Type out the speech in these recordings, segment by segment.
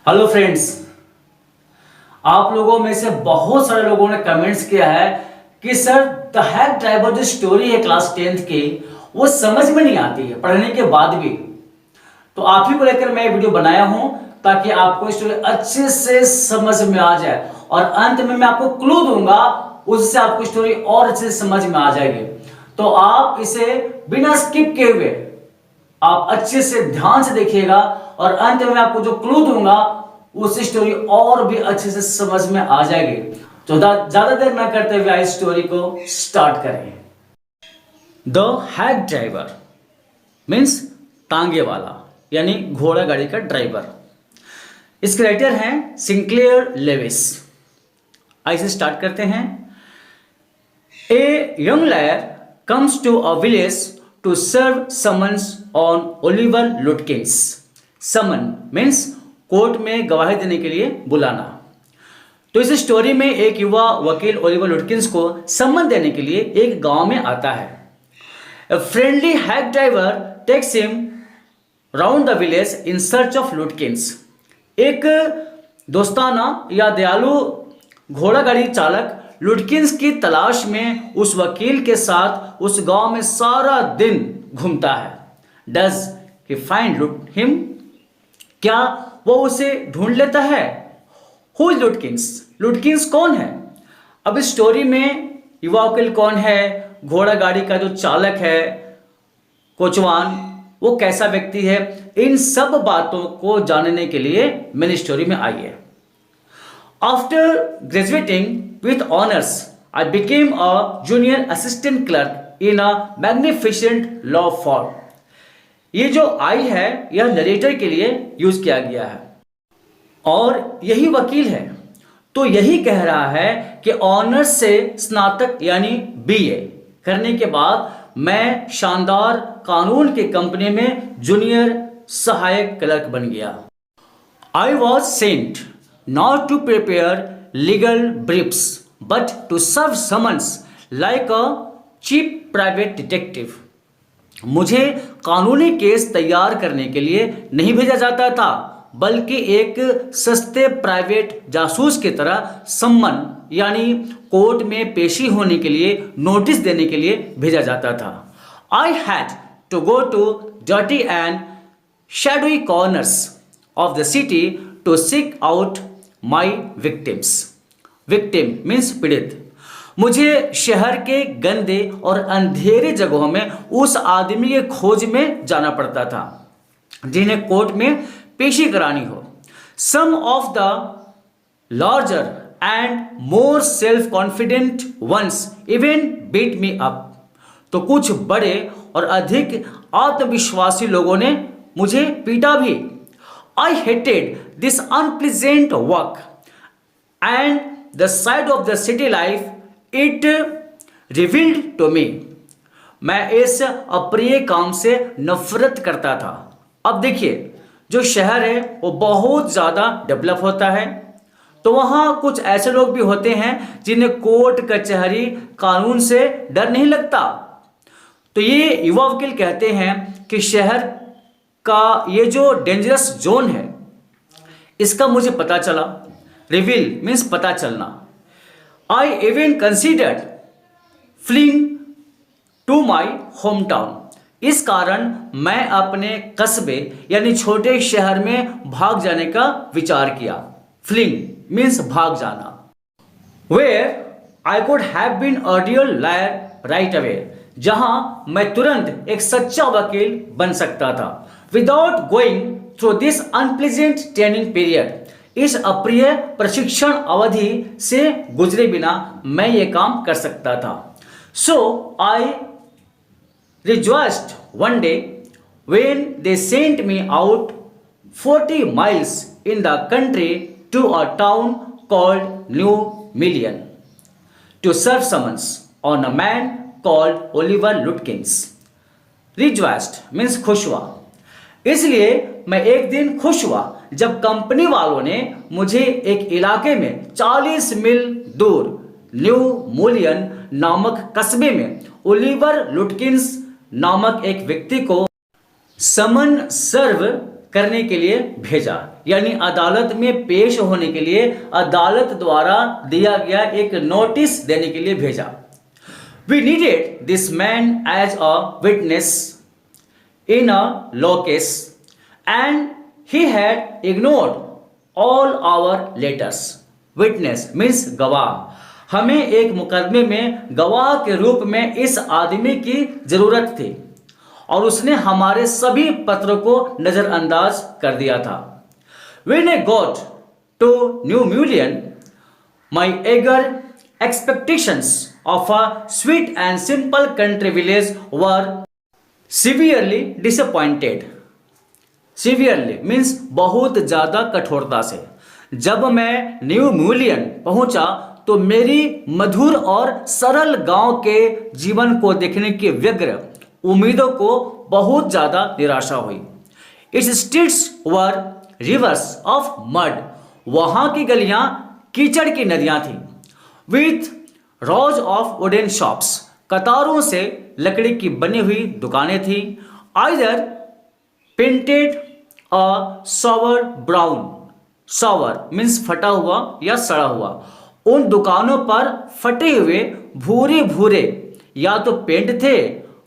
Hello friends, आप लोगों में से बहुत सारे लोगों ने कमेंट्स किया है कि सर द हैक ड्राइवर जो स्टोरी है क्लास 10th की वो समझ में नहीं आती है पढ़ने के बाद भी। तो आप ही को लेकर मैं वीडियो बनाया हूं ताकि आपको स्टोरी अच्छे से समझ में आ जाए और अंत में मैं आपको क्लू दूंगा, उससे आपको स्टोरी और अच्छे से समझ में आ जाएगी। तो आप इसे बिना स्किप किए हुए आप अच्छे से ध्यान से देखिएगा और अंत में आपको जो क्लू दूंगा उससे स्टोरी और भी अच्छे से समझ में आ जाएगी। तो ज्यादा देर ना करते हुए इस स्टोरी को स्टार्ट करें। द हैक ड्राइवर मीन्स तांगे वाला यानी घोड़ा गाड़ी का ड्राइवर। इसके राइटर हैं सिंक्लेयर लेविस। आइए स्टार्ट करते हैं। A young lawyer comes to a village to serve summons on Oliver Lutkins. Summon means court में गवाही देने के लिए बुलाना। तो इस स्टोरी में एक युवा वकील ओलिवर लुटकिंस को सम्मन देने के लिए एक गांव में आता है। A friendly hack driver takes him round the village in search of Lutkins. एक दोस्ताना या दयालु घोड़ा गाड़ी चालक लुटकिंस की तलाश में उस वकील के साथ उस गांव में सारा दिन घूमता है। Does he find him? क्या वो उसे ढूंढ लेता है? Who is लुटकिंस? लुटकिंस कौन है? अब इस स्टोरी में युवा वकील कौन है, घोड़ा गाड़ी का जो चालक है कोचवान वो कैसा व्यक्ति है, इन सब बातों को जानने के लिए मैंने स्टोरी में आई है। After graduating with honors, I became a junior assistant clerk in a magnificent law firm. ये जो आई है यह नरेटर के लिए यूज किया गया है और यही वकील है। तो यही कह रहा है कि ऑनर्स से स्नातक यानी बीए करने के बाद मैं शानदार कानून की कंपनी में जूनियर सहायक क्लर्क बन गया। I was sent not to prepare legal briefs but to serve summons like a cheap private detective. मुझे कानूनी केस तैयार करने के लिए नहीं भेजा जाता था बल्कि एक सस्ते प्राइवेट जासूस की तरह सम्मन यानी कोर्ट में पेशी होने के लिए नोटिस देने के लिए भेजा जाता था। I had to go to dirty and shadowy corners of the city to seek out my victims. Victim means पीड़ित। मुझे शहर के गंदे और अंधेरे जगहों में उस आदमी के खोज में जाना पड़ता था जिन्हें कोर्ट में पेशी करानी हो। Some of the larger and more self confident ones even beat me up. तो कुछ बड़े और अधिक आत्मविश्वासी लोगों ने मुझे पीटा भी। I hated this unpleasant work and the sight of the city life it revealed to me. मैं इस अप्रिय काम से नफरत करता था। अब देखिए जो शहर है वो बहुत ज़्यादा डेवलप होता है तो वहाँ कुछ ऐसे लोग भी होते हैं जिन्हें कोर्ट कचहरी कानून से डर नहीं लगता। तो ये युवा वकील कहते हैं कि शहर का ये जो डेंजरस जोन है इसका मुझे पता चला। रिवील मीन्स पता चलना। I even considered fleeing to my home town. इस कारण मैं अपने कस्बे यानी छोटे शहर में भाग जाने का विचार किया। फ्लीइंग मीन्स भाग जाना। Where I could have been a real lawyer right away. जहां मैं तुरंत एक सच्चा वकील बन सकता था। Without going through this unpleasant training period. इस अप्रिय प्रशिक्षण अवधि से गुजरे बिना मैं ये काम कर सकता था। So I rejoiced one day when they sent me out 40 miles in the country to a town called New Million to serve summons on a man called Oliver Lutkins. Rejoiced means खुश हुआ। इसलिए मैं एक दिन खुश हुआ जब company वालों ने मुझे एक इलाके में 40 मील दूर न्यू मूलियन नामक कस्बे में ओलिवर लुटकिंस नामक एक व्यक्ति को समन सर्व करने के लिए भेजा, यानी अदालत में पेश होने के लिए अदालत द्वारा दिया गया एक नोटिस देने के लिए भेजा। We needed this man as a witness in a law case and he had ignored all our letters. Witness means गवाह। हमें एक मुकदमे में गवाह के रूप में इस आदमी की जरूरत थी और उसने हमारे सभी पत्रों को नजरअंदाज कर दिया था। When I got to New Mullion, my eager expectations of a sweet and simple country village were severely disappointed. Severely means बहुत ज़्यादा कठोरता से। जब मैं न्यू म्यूलियन पहुंचा तो मेरी मधुर और सरल गांव के जीवन को देखने की व्यग्र उम्मीदों को बहुत ज़्यादा निराशा हुई। Its streets were rivers of mud. वहाँ की गलियाँ कीचड़ की नदियाँ थीं। With rows of wooden shops. कतारों से लकड़ी की बनी हुई दुकानें थीं। Either painted a sour brown. Sour means फटा हुआ या सड़ा हुआ। उन दुकानों पर फटे हुए भूरे भूरे या तो पेंट थे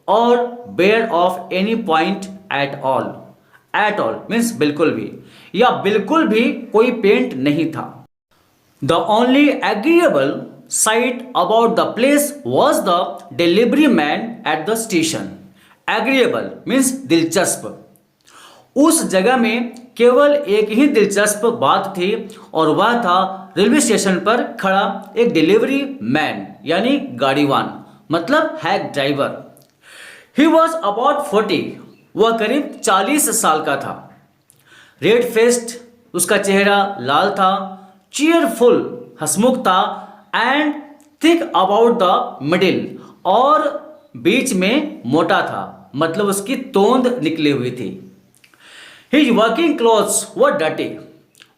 और bare of any point at all. At all means बिल्कुल भी, या बिल्कुल भी कोई पेंट नहीं था। The only agreeable sight about the place was the delivery man at the station. Agreeable means दिलचस्प। उस जगह में केवल एक ही दिलचस्प बात थी और वह था रेलवे स्टेशन पर खड़ा एक डिलीवरी मैन यानी गाड़ीवान, मतलब hack driver. He was about 40. वह करीब 40 साल का था। रेड फेस्ड, उसका चेहरा लाल था। चीयरफुल, हंसमुख था। And thick about the middle, और बीच में मोटा था, मतलब उसकी तोंद निकली हुई थी। His working clothes were dirty.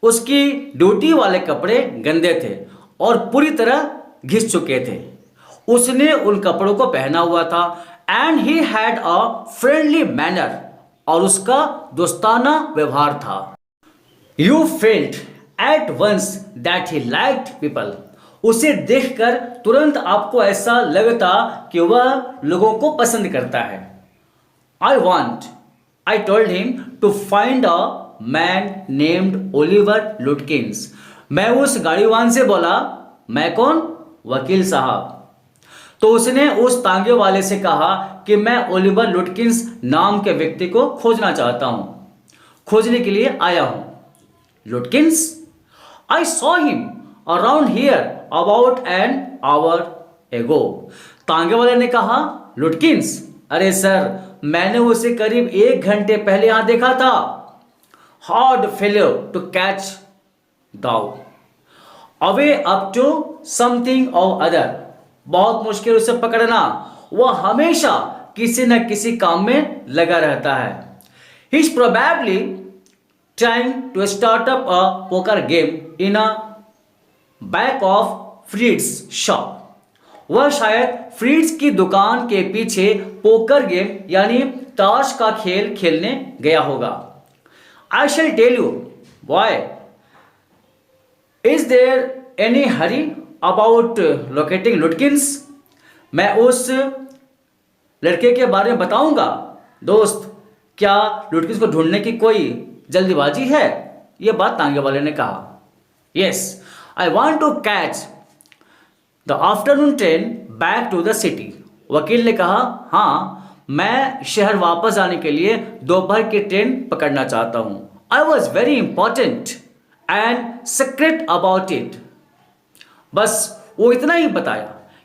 उसकी ड्यूटी वाले कपड़े गंदे थे और पूरी तरह घिस चुके थे। उसने उन कपड़ों को पहना हुआ था। And he had a friendly manner, और उसका दोस्ताना व्यवहार था। You felt at once that he liked people. उसे देखकर तुरंत आपको ऐसा लगता कि वह लोगों को पसंद करता है। I told him to find a man named Oliver Lutkins. मैं उस गाड़ीवान से बोला, मैं कौन? वकील साहब। तो उसने उस तांगे वाले से कहा कि मैं ओलिवर लुटकिंस नाम के व्यक्ति को खोजना चाहता हूं, खोजने के लिए आया हूं। लुटकिंस? I saw him around here about an hour ago. तांगे वाले ने कहा, लुटकिंस? अरे सर, मैंने उसे करीब 1 घंटे पहले यहां देखा था। Hard fellow to catch though away up to something or other. बहुत मुश्किल उसे पकड़ना, वह हमेशा किसी न किसी काम में लगा रहता है। He is probably trying to start up a poker game in a back of Freed's shop. वह शायद फ्रीड्स की दुकान के पीछे पोकर गेम यानी ताश का खेल खेलने गया होगा। I shall tell you boy, is there any hurry about locating Lutkins? मैं उस लड़के के बारे में बताऊंगा। दोस्त, क्या लुटकिंस को ढूंढने की कोई जल्दीबाजी है? यह बात तांगे वाले ने कहा। Yes, I want to catch the afternoon train back to the city. वकील ने कहा, हाँ, मैं शहर वापस आने के लिए दोपहर की ट्रेन पकड़ना चाहता हूं। I was very important and secret about it. बस वो इतना ही बताया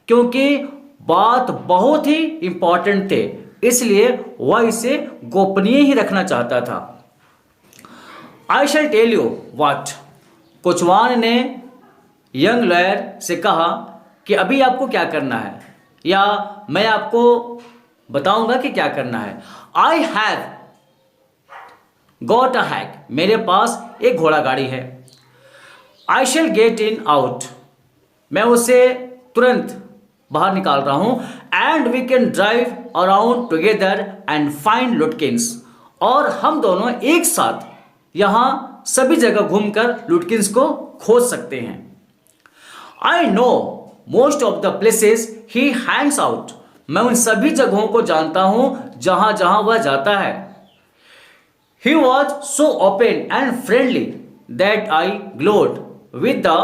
क्योंकि बात बहुत ही इंपॉर्टेंट थे, इसलिए वह इसे गोपनीय ही रखना चाहता था। आई शैल टेल यू व्हाट। कोचवान ने यंग लॉयर से कहा कि अभी आपको क्या करना है, या मैं आपको बताऊंगा कि क्या करना है। I have got a hack. मेरे पास एक घोड़ा गाड़ी है। I shall get him out. मैं उसे तुरंत बाहर निकाल रहा हूं। And we can drive around together and find Lutkins. और हम दोनों एक साथ यहां सभी जगह घूमकर लुटकिंस को खोज सकते हैं। I know most of the places he Hanks out. मैं उन सभी जगहों को जानता हूं जहां जहां वह जाता है। He was so open and friendly that I glowed with the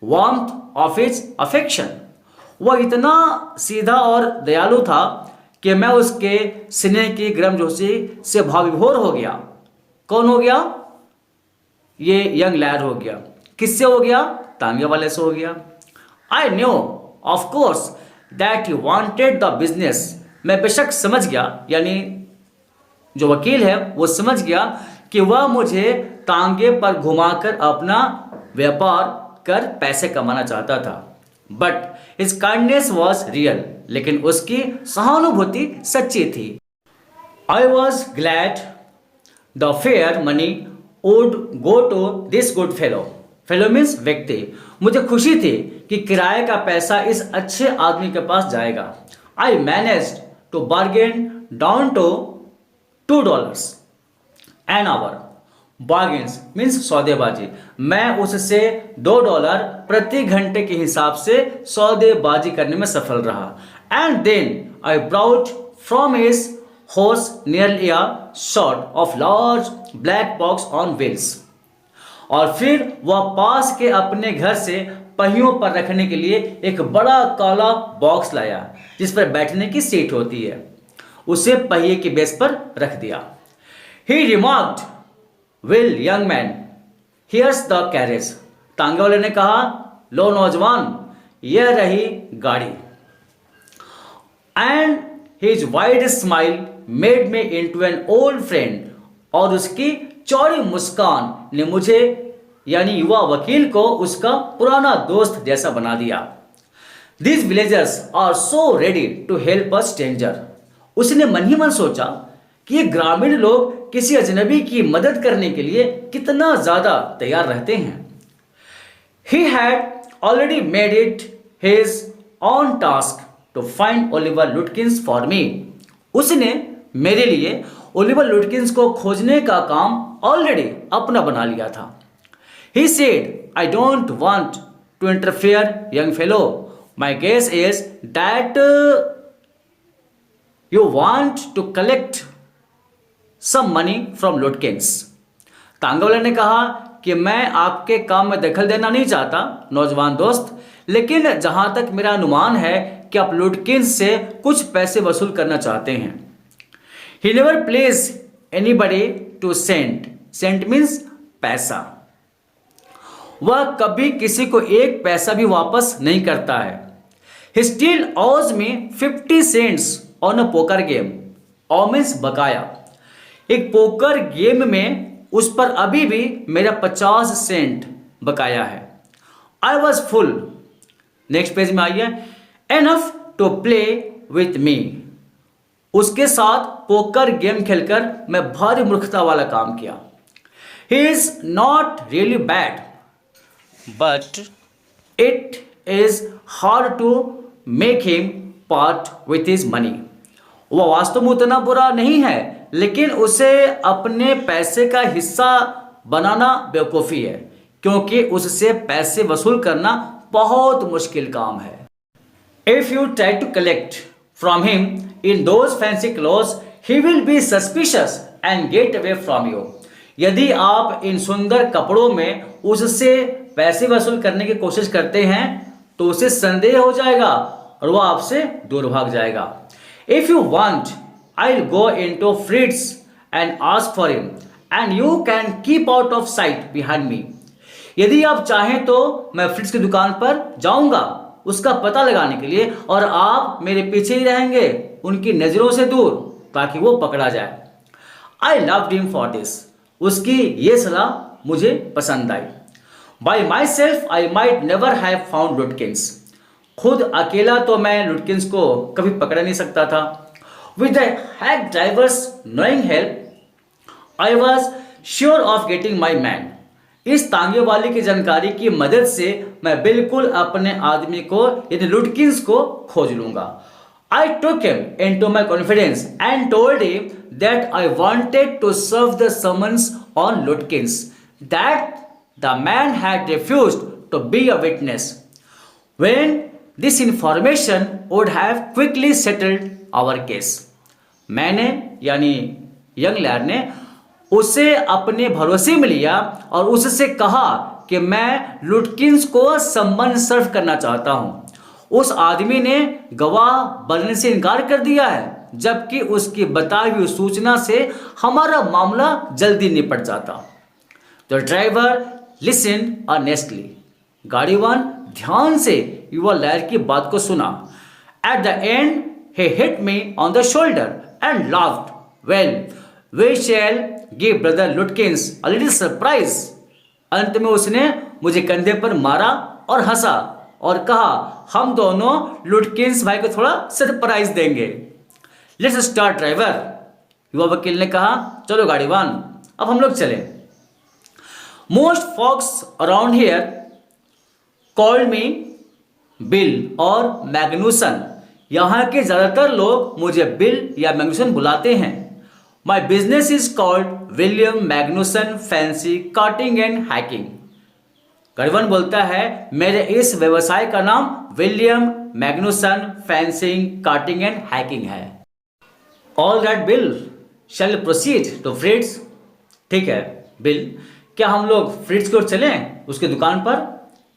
warmth of his affection. वह इतना सीधा और दयालु था कि मैं उसके स्नेह की गर्मजोशी से भावविभोर हो गया। कौन हो गया? ये यंग लैड हो गया। किससे हो गया? तांगे वाले से हो गया। I knew of course that he wanted the business. मैं बेशक समझ गया, यानी जो वकील है वो समझ गया कि वह मुझे तांगे पर घुमाकर अपना व्यापार कर पैसे कमाना चाहता था। But his kindness was real, लेकिन उसकी सहानुभूति सच्ची थी। I was glad the fare money would go to this good fellow. Fellow means व्यक्ति। मुझे खुशी थी कि किराए का पैसा इस अच्छे आदमी के पास जाएगा। I managed to bargain down to $2 an hour. Bargains means सौदेबाजी। मैं उससे $2 प्रति घंटे के हिसाब से सौदेबाजी करने में सफल रहा। And then I brought from his horse nearly a sort of large black box on wheels. और फिर वह पास के अपने घर से पहियों पर रखने के लिए एक बड़ा काला बॉक्स लाया जिस पर बैठने की सीट होती है। उसे पहिए की बेस पर रख दिया। He remarked, "Well, young man, here's the carriage." तांगे वाले ने कहा, लो नौजवान, यह रही गाड़ी। And his wide smile made me into an old friend. और उसकी चौड़ी मुस्कान ने मुझे यानी युवा वकील को उसका पुराना दोस्त जैसा बना दिया। These villagers are so ready to help a stranger. उसने मन ही मन सोचा कि ये ग्रामीण लोग किसी अजनबी की मदद करने के लिए कितना ज्यादा तैयार रहते हैं। He had already made it his own task to find Oliver Lutkins for me. उसने मेरे लिए ओलिवर लुटकिंस को खोजने का काम ऑलरेडी अपना बना लिया था। He said, I don't want to interfere, young fellow. My guess is that you want to collect some money from Lutkins. तांगे वाले ने कहा कि मैं आपके काम में दखल देना नहीं चाहता नौजवान दोस्त, लेकिन जहां तक मेरा अनुमान है कि आप लुटकिंस से कुछ पैसे वसूल करना चाहते हैं। He never pays anybody to send. Send means पैसा। वह कभी किसी को एक पैसा भी वापस नहीं करता है। He still owes me 50 cents on a poker game. Owe means बकाया। एक पोकर गेम में उस पर अभी भी मेरा 50 सेंट बकाया है। I was full. Next page में आइए। Enough to play with me. उसके साथ पोकर गेम खेलकर मैं भारी मूर्खता वाला काम किया। He is not really bad, but it is hard to make him part with his money. वह वास्तव में उतना बुरा नहीं है, लेकिन उसे अपने पैसे का हिस्सा बनाना बेवकूफ़ी है, क्योंकि उससे पैसे वसूल करना बहुत मुश्किल काम है। If you try to collect from him in those fancy clothes, he will be suspicious and get away from you. यदि आप इन सुंदर कपड़ों में उससे पैसे वसूल करने की कोशिश करते हैं तो उसे संदेह हो जाएगा और वह आपसे दूर भाग जाएगा। If you want, I'll go into Fritz and ask for him, and you can keep out of sight behind me. यदि आप चाहें तो मैं फ्रिट्ज की दुकान पर जाऊंगा उसका पता लगाने के लिए, और आप मेरे पीछे ही रहेंगे उनकी नजरों से दूर, ताकि वो पकड़ा जाए। I loved him for this. उसकी ये सलाह मुझे पसंद आई। By myself I might never have found Lutkins. खुद अकेला तो मैं लुटकिंस को कभी पकड़ नहीं सकता था। With the hack driver's knowing help, I was sure of getting my man. इस तांगे वाले की जानकारी की मदद से मैं बिल्कुल अपने आदमी को यानी लुटकिंस को खोज लूंगा। I took him into my confidence and told him that I wanted to serve the summons on Lutkins that the man had refused to be a witness, when this information would have quickly settled our case. मैंने यानी young lead ने उसे अपने भरोसे में लिया और उससे कहा कि मैं लुटकिंस को सम्मन सर्व करना चाहता हूं। उस आदमी ने गवाह बनने से इनकार कर दिया है, जबकि उसकी बताई हुई सूचना से हमारा मामला जल्दी निपट जाता। The driver listen honestly. गाड़ीवान ध्यान से युवा लैड की बात को सुना। At the end he hit me on the shoulder and laughed. Well, we shall give brother Lutkins a little surprise. अंत में उसने मुझे कंधे पर मारा और हंसा और कहा, हम दोनों लुटकिंस भाई को थोड़ा सरप्राइज देंगे। Let's start driver. युवा वकील ने कहा, चलो गाड़ीवान, अब हम लोग चलें। Most folks around here called me Bill और मैग्नूसन। यहाँ के ज़्यादातर लोग मुझे बिल या मैग्नूसन बुलाते हैं। My business is called William Magnuson fancy carting and hacking. गढ़वन बोलता है, मेरे इस व्यवसाय का नाम William Magnuson fancy carting and hacking है। All right Bill, shall proceed to Fritz's. ठीक है बिल, क्या हम लोग फ्रिट्स की ओर चलें, उसकी दुकान पर?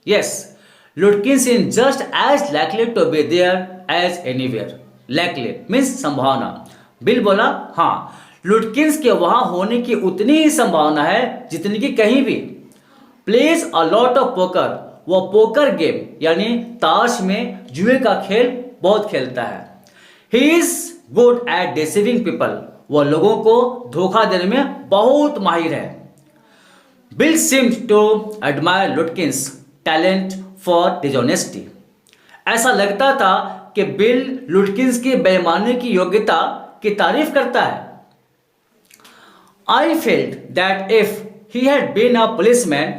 Yes, Lutkins in just as likely to be there as anywhere. Likely means संभावना। बिल बोला, हाँ, लुटकिंस के वहां होने की उतनी ही संभावना है जितनी कि कहीं भी। Plays a lot of poker. वो पोकर गेम यानी ताश में जुए का खेल बहुत खेलता है। He is good at deceiving people. वो लोगों को धोखा देने में बहुत माहिर है। Bill seems to admire Lutkins talent for dishonesty. ऐसा लगता था कि बिल लुटकिंस की बेईमानी की योग्यता की तारीफ करता है। I felt that if he had been a policeman,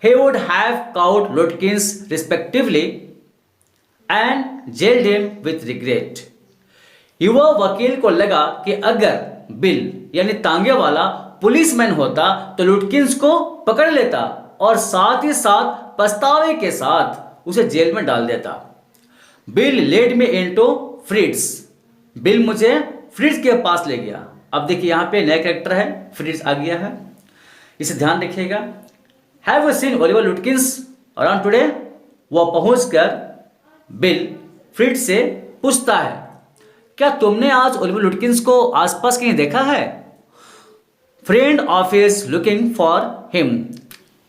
he would have caught Lutkins respectively and jailed him with regret. युवा वकील को लगा कि अगर बिल यानी तांगे वाला पुलिसमैन होता तो लुटकिंस को पकड़ लेता और साथ ही साथ पछतावे के साथ उसे जेल में डाल देता। Bill led me into फ्रिट्स। Bill मुझे फ्रिट्स के पास ले गया। अब देखिए यहाँ पे नया कैरेक्टर है, फ्रिट्स आ गया है, इसे ध्यान रखिएगा। Have you seen Oliver लुटकिंस around today? वह पहुंचकर बिल फ्रिट्स से पूछता है, क्या तुमने आज ओलिवर लुटकिंस को आसपास कहीं देखा है? Friend of his looking for him,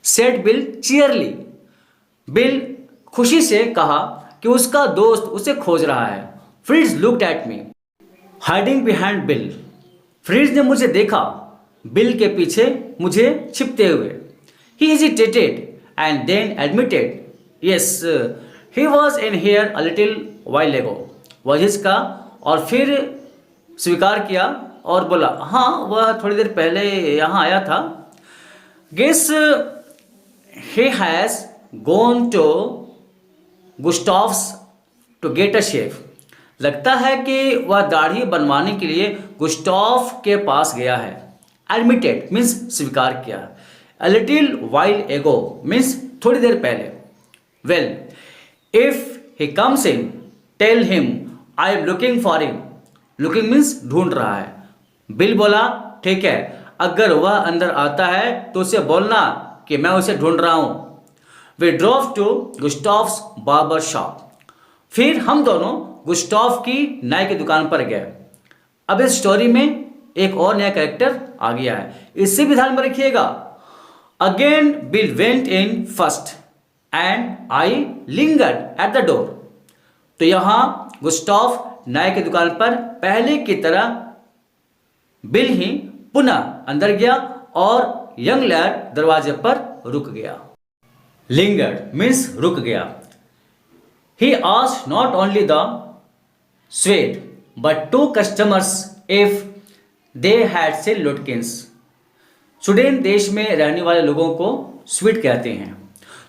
said Bill cheerily. Bill खुशी से कहा कि उसका दोस्त उसे खोज रहा है। Fritz looked at me hiding behind Bill. Fritz ने मुझे देखा, बिल के पीछे मुझे छिपते हुए। He hesitated and then admitted, yes he was in here a little while ago. वह झिझका और फिर स्वीकार किया और बोला, हाँ वह थोड़ी देर पहले यहाँ आया था। Guess he has gone to Gustaf's to get a shave. लगता है कि वह दाढ़ी बनवाने के लिए गुस्टाव के पास गया है। एडमिटेड मीन्स स्वीकार किया। A little while ago means थोड़ी देर पहले। Well if he comes in tell him I am looking for him. Looking means ढूंढ रहा है। बिल बोला, ठीक है, अगर वह अंदर आता है तो उसे बोलना कि मैं उसे ढूंढ रहा हूं। We drove to Gustaf's barber shop. फिर हम दोनों गुस्टाव की नाई की दुकान पर गए। अब इस स्टोरी में एक और नया कैरेक्टर आ गया है, इससे भी ध्यान में रखिएगा। Again bill went in first and I lingered at the door. तो यहां गुस्टाव नाई की दुकान पर पहले की तरह बिल ही पुनः अंदर गया और यंग लैड दरवाजे पर रुक गया। लिंगर्ड मीन्स रुक गया। He asked not only the Swede but two customers if they had seen Lutkins. Sweden देश में रहने वाले लोगों को स्वीड कहते हैं।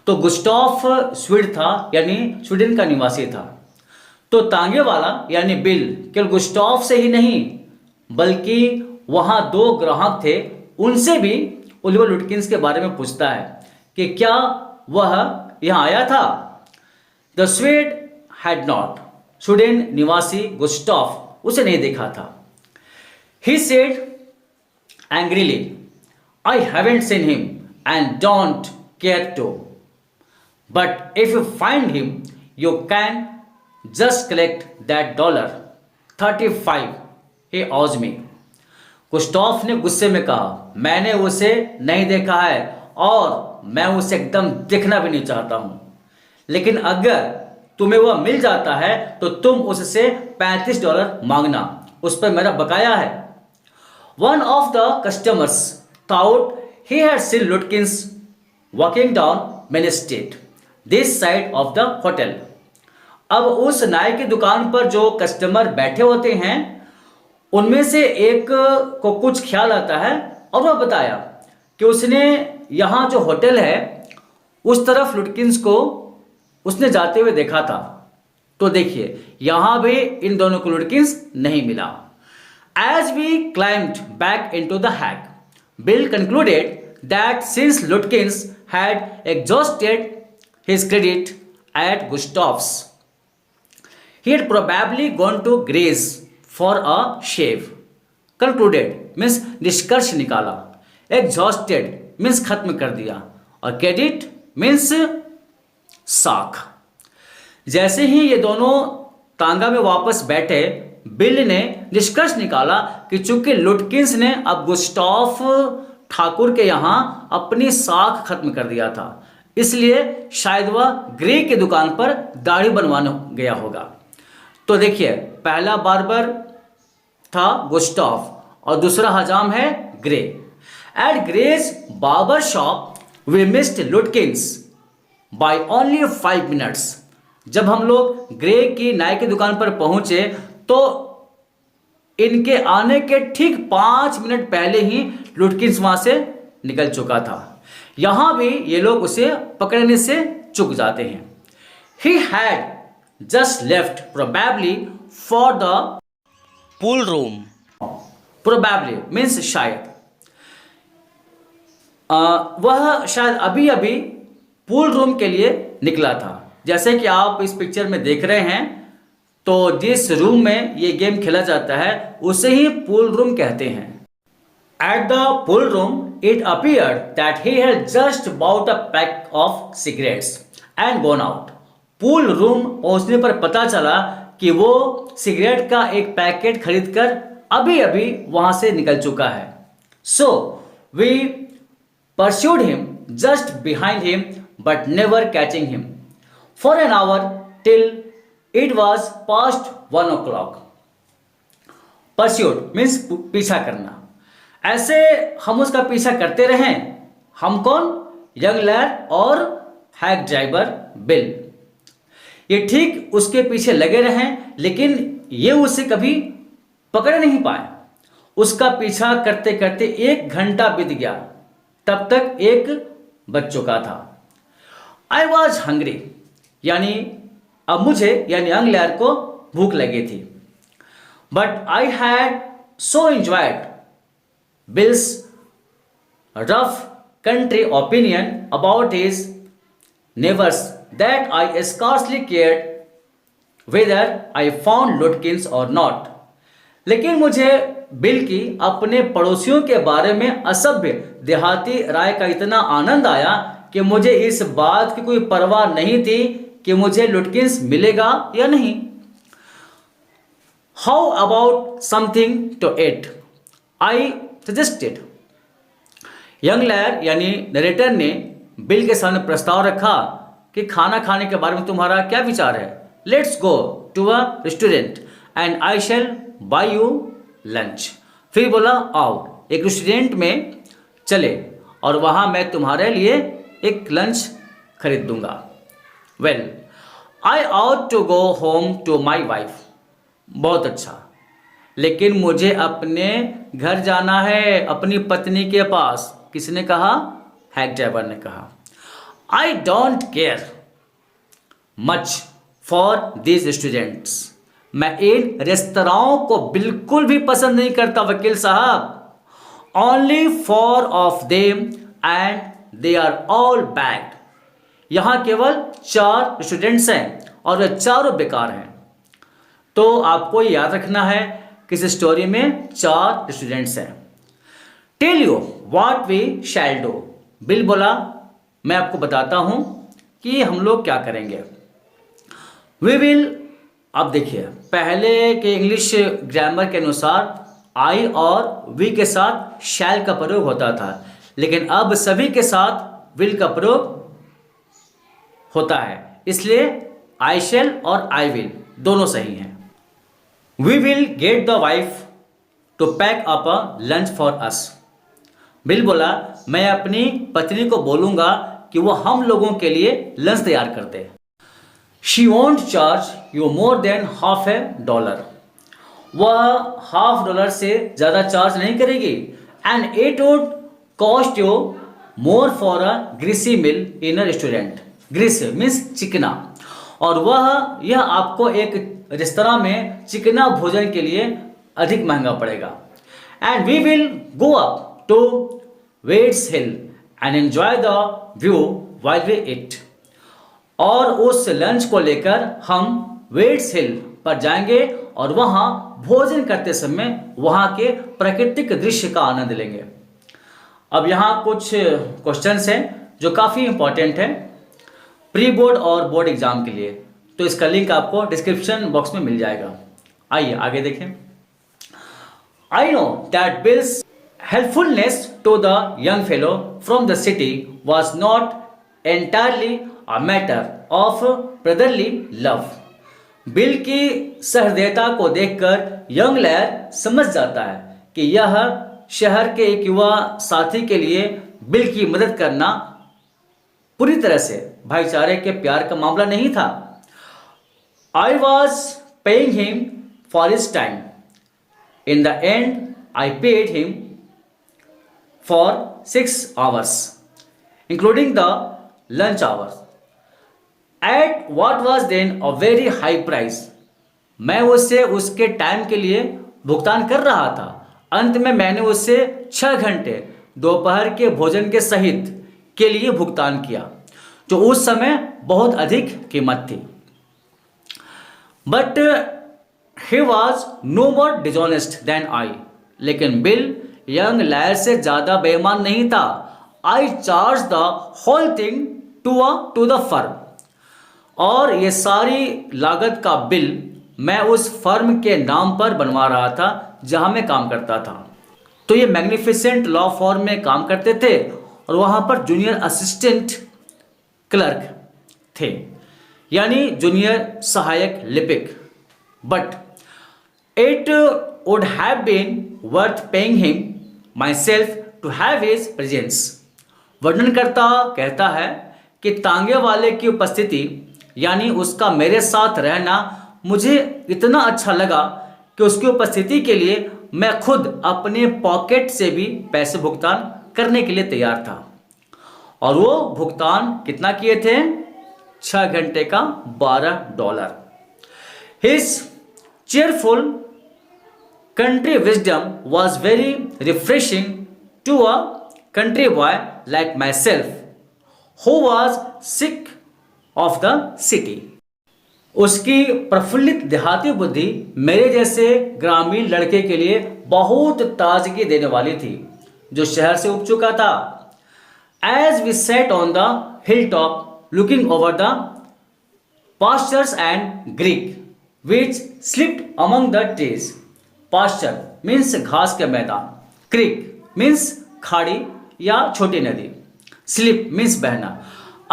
तो गुस्टाफ स्वीड था यानी स्वीडन का निवासी था। तो तांगे वाला यानी बिल केवल गुस्टाफ से ही नहीं बल्कि वहां दो ग्राहक थे, उनसे भी ओलिवर लुटकिंस के बारे में पूछता है कि क्या वह यहाँ आया था। The Swede had not, Sweden निवासी गुस्टाफ उसे नहीं देखा था। He said angrily, I haven't seen him and don't care to, but if you find him you can just collect that $35 he owes me। Gustaf ने गुस्से में कहा, मैंने उसे नहीं देखा है और मैं उसे एकदम देखना भी नहीं चाहता हूं, लेकिन अगर तुम्हें वह मिल जाता है तो तुम उससे $35 मांगना, उस पर मेरा बकाया है। One of the customers thought he had seen Lutkins walking down Main Street, this side of the hotel। अब उस नाई की दुकान पर जो कस्टमर बैठे होते हैं उनमें से एक को कुछ ख्याल आता है और वह बताया कि उसने यहाँ जो होटल है उस तरफ लुटकिंस को उसने जाते हुए देखा था। तो देखिए यहाँ भी इन दोनों को लुटकिंस नहीं मिला। As we climbed back into the hack, Bill concluded that since Lutkins had exhausted his credit at Gustaf's, he had probably gone to Gray's for a shave। concluded means निष्कर्ष निकाला, exhausted means खत्म कर दिया और credit means साख। जैसे ही ये दोनों तांगा में वापस बैठे, बिल ने निष्कर्ष निकाला कि चूंकि लुटकिंस ने अब गुस्टाफ ठाकुर के यहाँ अपनी साख खत्म कर दिया था, इसलिए शायद वह ग्रे की दुकान पर दाढ़ी बनवाने गया होगा। तो देखिए पहला बार्बर था गुस्टाफ और दूसरा हजाम है Gray. At Gray's barber shop we missed Lutkins by only 5 minutes. जब हम लोग ग्रे की नाई की दुकान पर पहुंचे तो इनके आने के ठीक 5 मिनट पहले ही लुटकिंस वहां से निकल चुका था। यहां भी ये लोग उसे पकड़ने से चूक जाते हैं। He had just left probably for the pool room। probably means शायद, वह शायद अभी अभी पूल रूम के लिए निकला था। जैसे कि आप इस पिक्चर में देख रहे हैं तो जिस रूम में ये गेम खेला जाता है उसे ही पूल रूम कहते हैं। At the pool room it appeared that he had just bought a pack of cigarettes and gone out। Pool room पहुंचने पर पता चला कि वो सिगरेट का एक पैकेट खरीदकर अभी अभी वहां से निकल चुका है। So we pursued him just behind him but never catching him for an hour till it was past 1 o'clock। Pursued means पीछा करना। ऐसे हम उसका पीछा करते रहे। हम कौन? यंग लैड और हैग ड्राइवर बिल। ये ठीक उसके पीछे लगे रहे लेकिन ये उसे कभी पकड़ नहीं पाए। उसका पीछा करते करते 1 घंटा बीत गया, तब तक एक बज चुका था। आई वॉज हंग्री, यानी अब मुझे यानी यंग लैड को भूख लगी थी। But I had so enjoyed bills rough country opinion about his neighbours that I scarcely cared whether I found Lutkins or not। लेकिन मुझे बिल की अपने पड़ोसियों के बारे में असभ्य देहाती राय का इतना आनंद आया कि मुझे इस बात की कोई परवाह नहीं थी कि मुझे लुटकिंस मिलेगा या नहीं। How about something to eat? I suggested। Young lead यानी नरेटर ने बिल के सामने प्रस्ताव रखा कि खाना खाने के बारे में तुम्हारा क्या विचार है। Let's go to a restaurant and I shall buy you lunch. फिर बोला आओ एक रेस्टोरेंट में चले और वहां मैं तुम्हारे लिए एक लंच खरीद दूंगा। Well I ought to go home to my wife. बहुत अच्छा, लेकिन मुझे अपने घर जाना है, अपनी पत्नी के पास। किसने कहा? हैग ड्राइवर ने कहा। I don't care much for these restaurants. मैं इन रेस्तराओं को बिल्कुल भी पसंद नहीं करता वकील साहब। only 4 of them and they are all bagged. यहाँ केवल 4 स्टूडेंट्स हैं और वे चारों बेकार हैं। तो आपको याद रखना है कि इस स्टोरी में 4 स्टूडेंट्स हैं। Tell you what we shall do. Bill बोला, मैं आपको बताता हूं कि हम लोग क्या करेंगे। वी विल, अब देखिए पहले के इंग्लिश ग्रामर के अनुसार आई और वी के साथ शैल का प्रयोग होता था, लेकिन अब सभी के साथ विल का प्रयोग होता है, इसलिए आई शैल और आई विल दोनों सही हैं। We will get the wife to pack up a lunch for us. Bill बोला, मैं अपनी पत्नी को बोलूंगा कि वो हम लोगों के लिए लंच तैयार कर दे। She won't charge you more than $50। वह $50 से ज़्यादा चार्ज नहीं करेगी। And it would cost you more for a greasy meal in a restaurant. Grease means चिकना, और यह आपको एक रेस्तरां में चिकना भोजन के लिए अधिक महंगा पड़ेगा। And we will go up to Waits Hill and enjoy the view while we eat. और उस लंच को लेकर हम वेट्स हिल पर जाएंगे और वहाँ भोजन करते समय वहाँ के प्राकृतिक दृश्य का आनंद लेंगे। अब यहाँ कुछ क्वेश्चंस हैं जो काफ़ी इंपॉर्टेंट हैं प्री बोर्ड और बोर्ड एग्जाम के लिए, तो इसका लिंक आपको डिस्क्रिप्शन बॉक्स में मिल जाएगा। आइए आगे देखें। I know that bills helpfulness to the young fellow from the city was not entirely a matter of brotherly love. Bill की सहृदयता को देखकर यंग लैड समझ जाता है कि यह शहर के एक युवा साथी के लिए बिल की मदद करना पूरी तरह से भाईचारे के प्यार का मामला नहीं था। I was paying him for his time. In the end, I paid him for 6 hours, including the lunch hours, at what was then a very high price. मैं उससे उसके टाइम के लिए भुगतान कर रहा था। अंत में मैंने उससे 6 घंटे दोपहर के भोजन के सहित के लिए भुगतान किया, जो उस समय बहुत अधिक कीमत थी। But he was no more dishonest than I. लेकिन बिल यंग लैड से ज़्यादा बेईमान नहीं था। I charge the whole thing to the firm. और ये सारी लागत का बिल मैं उस फर्म के नाम पर बनवा रहा था जहां मैं काम करता था। तो ये मैग्निफिसेंट लॉ फर्म में काम करते थे और वहां पर जूनियर असिस्टेंट क्लर्क थे, यानी जूनियर सहायक लिपिक। But it would have been worth paying him myself to have his presence. वर्णनकर्ता कहता है कि तांगे वाले की उपस्थिति यानी उसका मेरे साथ रहना मुझे इतना अच्छा लगा कि उसकी उपस्थिति के लिए मैं खुद अपने पॉकेट से भी पैसे भुगतान करने के लिए तैयार था। और वो भुगतान कितना किए थे? 6 घंटे का $12। His cheerful country wisdom was very refreshing to a country boy like myself who was sick of the city. उसकी प्रफुल्लित देहाती बुद्धि मेरे जैसे ग्रामीण लड़के के लिए बहुत ताजगी देने वाली थी जो शहर से उब चुका था। As we sat on the hilltop looking over the pastures and creek which slipped among the trees. Pasture means घास के मैदान, creek means खाड़ी या छोटी नदी, slip means बहना।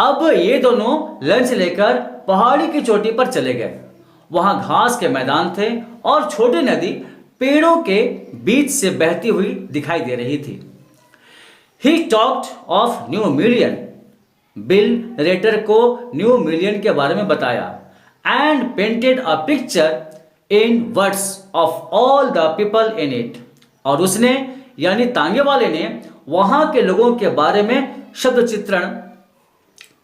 अब ये दोनों लंच लेकर पहाड़ी की चोटी पर चले गए। वहां घास के मैदान थे और छोटी नदी पेड़ों के बीच से बहती हुई दिखाई दे रही थी। He talked of New Million. Bill narrator को न्यू मिलियन के बारे में बताया and painted a picture in words of all the people in it. और उसने यानी तांगे वाले ने वहां के लोगों के बारे में शब्द चित्रण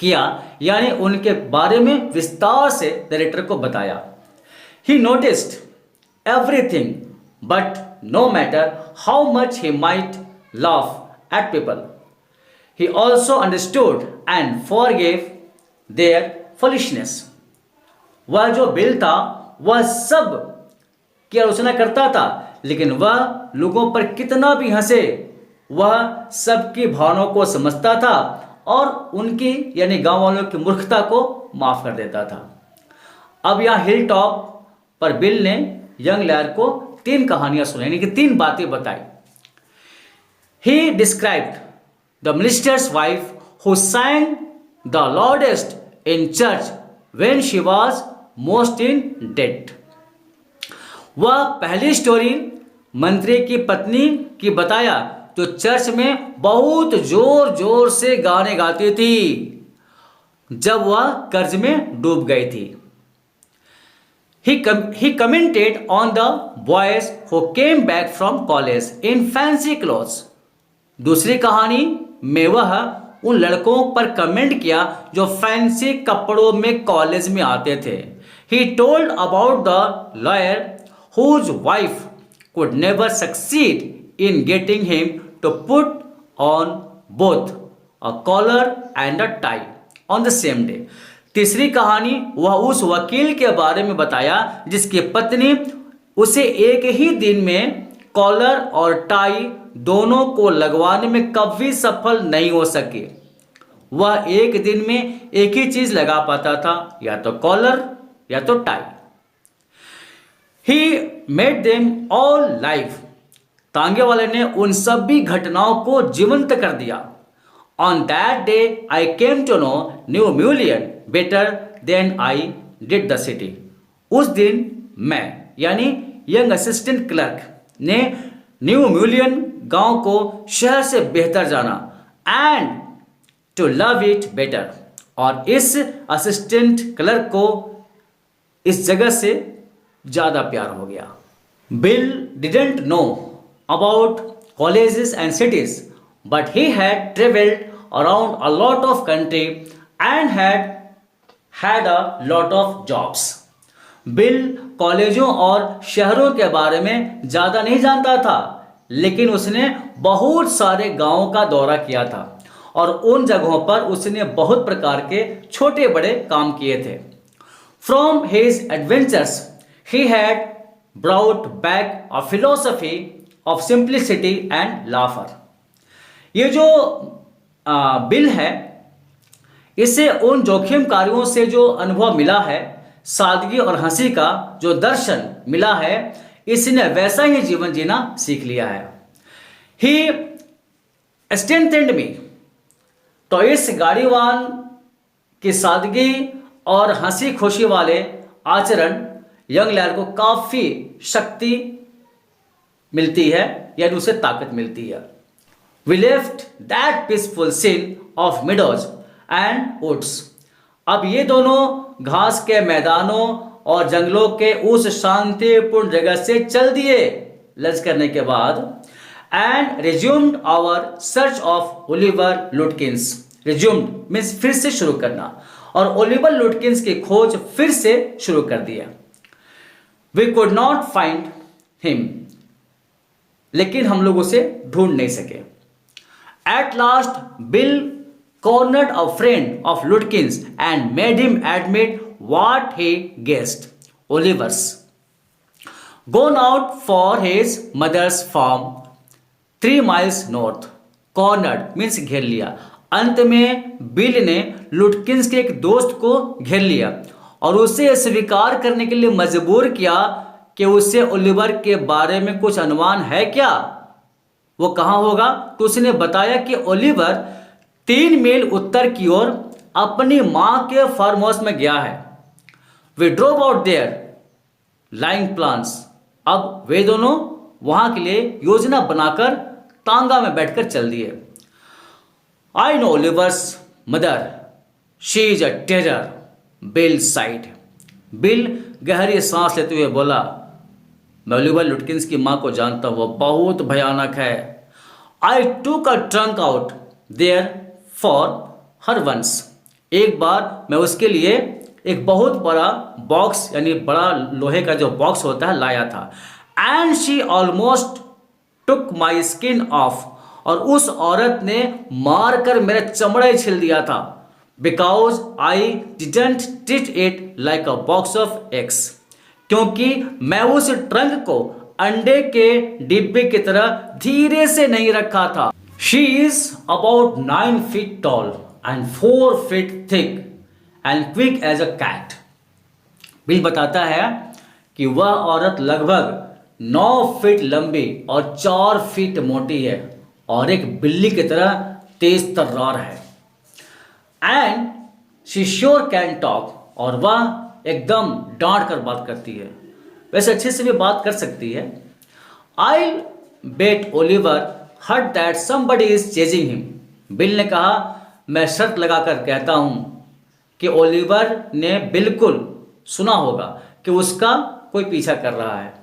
किया, यानी उनके बारे में विस्तार से नरेटर को बताया। He noticed everything, but no matter how much he might laugh at people. He also understood and forgave their foolishness. वह जो बिल था वह सब की आलोचना करता था, लेकिन वह लोगों पर कितना भी हंसे वह सबकी भावनाओं को समझता था और उनकी यानी गांव वालों की मूर्खता को माफ कर देता था। अब यहाँ हिल टॉप पर बिल ने यंग लायर को 3 कहानियां सुनाई, यानी कि 3 बातें बताई। He described the minister's wife who sang the loudest in church when she was most in debt. वह पहली स्टोरी मंत्री की पत्नी की बताया जो चर्च में बहुत जोर जोर से गाने गाती थी जब वह कर्ज में डूब गई थी। He commented on the boys who came back from college in fancy clothes. दूसरी कहानी में वह उन लड़कों पर कमेंट किया जो फैंसी कपड़ों में कॉलेज में आते थे। He told about the lawyer whose wife could never succeed in getting him to put on both a collar and a tie on the same day. तीसरी कहानी वह उस वकील के बारे में बताया जिसकी पत्नी उसे एक ही दिन में कॉलर और टाई दोनों को लगवाने में कभी सफल नहीं हो सके। वह एक दिन में एक ही चीज लगा पाता था, या तो कॉलर या तो tie. He made them all live. तांगे वाले ने उन सभी घटनाओं को जीवंत कर दिया। On that day I came to know New Mullion better than I did the city. उस दिन मैं यानी यंग असिस्टेंट क्लर्क ने न्यू म्यूलियन गांव को शहर से बेहतर जाना and to love it better, और इस असिस्टेंट क्लर्क को इस जगह से ज्यादा प्यार हो गया। Bill didn't know about colleges and cities but he had travelled around a lot of country and had a lot of jobs. Bill कॉलेजों और शहरों के बारे में ज़्यादा नहीं जानता था, लेकिन उसने बहुत सारे गांवों का दौरा किया था और उन जगहों पर उसने बहुत प्रकार के छोटे बड़े काम किए थे। From his adventures he had brought back a philosophy of simplicity and laughter. ये जो बिल है, इसे उन जोखिम कार्यों से जो अनुभव मिला है, सादगी और हंसी का जो दर्शन मिला है, इसने वैसा ही जीवन जीना सीख लिया है। ही स्ट्रेंथेंड मी, तो इस गाड़ीवान की सादगी और हंसी खुशी वाले आचरण यंग लायर को काफी शक्ति मिलती है, यानी उसे ताकत मिलती है। We left that peaceful scene of meadows and woods. अब ये दोनों घास के मैदानों और जंगलों के उस शांतिपूर्ण जगह से चल दिए लंच करने के बाद, and resumed our search of Oliver Lutkins. Resumed means फिर से शुरू करना, और ओलिवर लुटकिंस की खोज फिर से शुरू कर दिया। We could not find him, लेकिन हम लोग उसे ढूंढ नहीं सके। At last Bill cornered a friend of Lutkins and made him admit what he guessed. Oliver's gone out for his mother's farm 3 miles north. Cornered means घेर लिया। अंत में बिल ने लुटकिंस के एक दोस्त को घेर लिया और उसे स्वीकार करने के लिए मजबूर किया कि उसे ओलिवर के बारे में कुछ अनुमान है क्या, वो कहाँ होगा। तो उसने बताया कि ओलिवर 3 मील उत्तर की ओर अपनी मां के फार्म हाउस में गया है। We drove out there lying plans. अब वे दोनों वहां के लिए योजना बनाकर तांगा में बैठकर चल दिए। I know Oliver's mother, she is a terror, bill side. Bill गहरी सांस लेते हुए बोला, मैं ओलिवर लुटकिंस की मां को जानता हूं, वह बहुत भयानक है। I took a trunk out there for her once. एक बार मैं उसके लिए एक बहुत बड़ा बॉक्स यानी बड़ा लोहे का जो बॉक्स होता है लाया था। And she almost took my skin of, और उस औरत ने मारकर मेरा चमड़ा ही छिल दिया था, because I didn't treat it like a box of eggs, क्योंकि मैं उस ट्रंक को अंडे के डिब्बे की तरह धीरे से नहीं रखा था। She is about 9 feet tall and 4 feet thick and quick as a cat. Bill बताता है कि वह औरत लगभग 9 फीट लंबी और 4 फीट मोटी है और एक बिल्ली की तरह तेज तर्रार है। And she sure can talk, और वह एकदम डांट कर बात करती है, वैसे अच्छे से भी बात कर सकती है। I bet Oliver heard that somebody is chasing him. Bill ने कहा, मैं शर्त लगाकर कहता हूं कि ओलिवर ने बिल्कुल सुना होगा कि उसका कोई पीछा कर रहा है।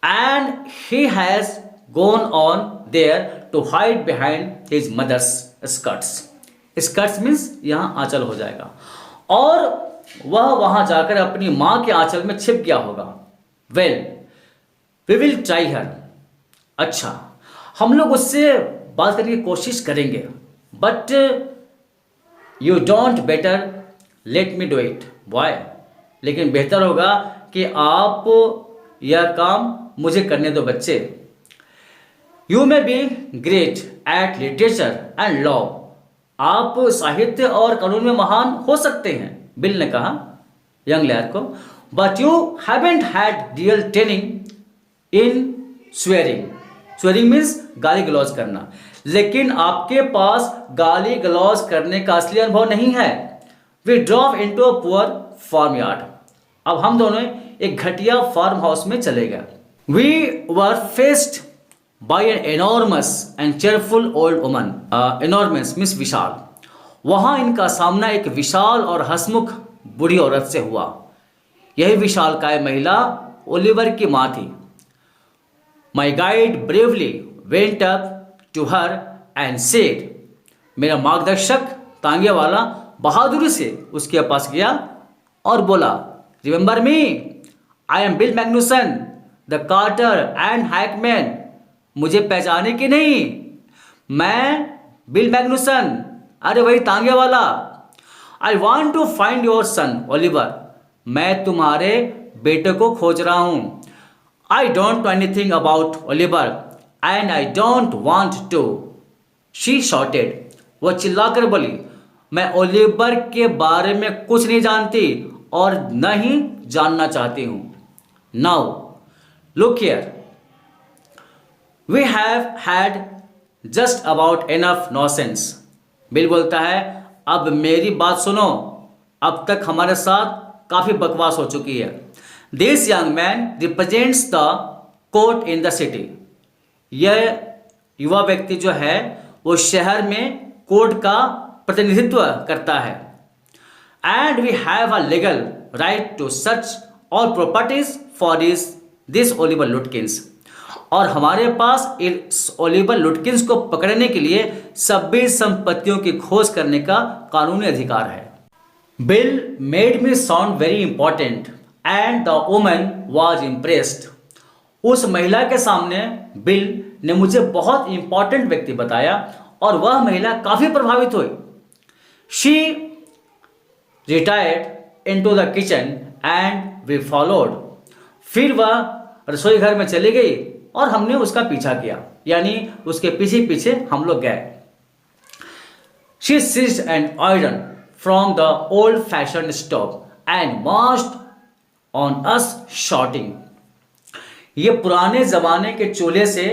And he has gone on there to hide behind his mother's skirts. Skirts means यहां आंचल हो जाएगा, और वह वहां जाकर अपनी मां के आंचल में छिप गया होगा। वेल वी विल ट्राई हर। अच्छा, हम लोग उससे बात करने की कोशिश करेंगे, but you don't better let me do it boy. लेकिन बेहतर होगा कि आप यह काम मुझे करने दो बच्चे। You may be great at literature and law. आप साहित्य और कानून में महान हो सकते हैं, बिल ने कहा यंग लेयर को, but you haven't had real training in swearing. Swearing means गाली गलौज करना, लेकिन आपके पास गाली गलौज करने का असली अनुभव नहीं है। We drop into a poor farmyard. अब हम दोनों एक घटिया फार्म हाउस में चले गए। We were faced by an enormous and cheerful old woman. Enormous means विशाल। वहां इनका सामना एक विशाल और हंसमुख बूढ़ी औरत से हुआ। यही विशालकाय महिला ओलिवर की मां थी। My guide bravely went up to her and said. मेरा मार्गदर्शक तांगे वाला बहादुरी से उसके पास गया और बोला, remember me, I am Bill Magnuson the carter and hackman. मुझे पहचाने कि नहीं, मैं बिल मैग्नुसन, अरे वही तांगे वाला। I want to find your son Oliver. मैं तुम्हारे बेटे को खोज रहा हूं। I don't know anything about Oliver and I don't want to, she shouted. वह चिल्लाकर बोली, मैं ओलिवर के बारे में कुछ नहीं जानती और न ही जानना चाहती हूं। Now look here, we have had just about enough nonsense. Bill बोलता है, अब मेरी बात सुनो, अब तक हमारे साथ काफी बकवास हो चुकी है। This young man represents the court in the city. यह युवा व्यक्ति जो है वो शहर में कोर्ट का प्रतिनिधित्व करता है। And we have a legal right to search all properties for this Oliver Lutkins. और हमारे पास इस ओलिवर लुटकिंस को पकड़ने के लिए सभी संपत्तियों की खोज करने का कानूनी अधिकार है। Bill made me sound very important and the woman was impressed. उस महिला के सामने बिल ने मुझे बहुत इंपॉर्टेंट व्यक्ति बताया और वह महिला काफी प्रभावित हुई। She retired into the kitchen and we followed. फिर वह रसोई घर में चली गई और हमने उसका पीछा किया, यानी उसके पीछे पीछे हम लोग गए। She seized an iron from the old fashion stove and marched on us shouting. ये पुराने जमाने के चूल्हे से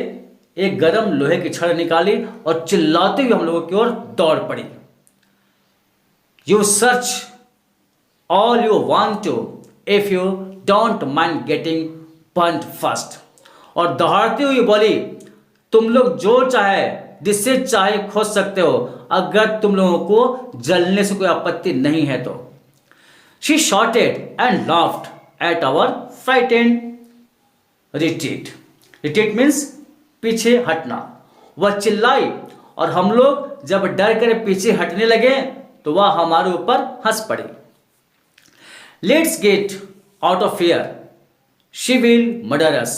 एक गरम लोहे की छड़ निकाली और चिल्लाते हुए हम लोगों की ओर दौड़ पड़ी। You search all you want to if you don't mind getting burned first. और दौड़ती हुई बोली, तुम लोग जो चाहे जिससे चाहे खोज सकते हो, अगर तुम लोगों को जलने से कोई आपत्ति नहीं है तो। She shouted and laughed at our frightened retreat. Retreat means पीछे हटना। वह चिल्लाई और हम लोग जब डर कर पीछे हटने लगे तो वह हमारे ऊपर हंस पड़ी। Let's get out of here, she will murder us,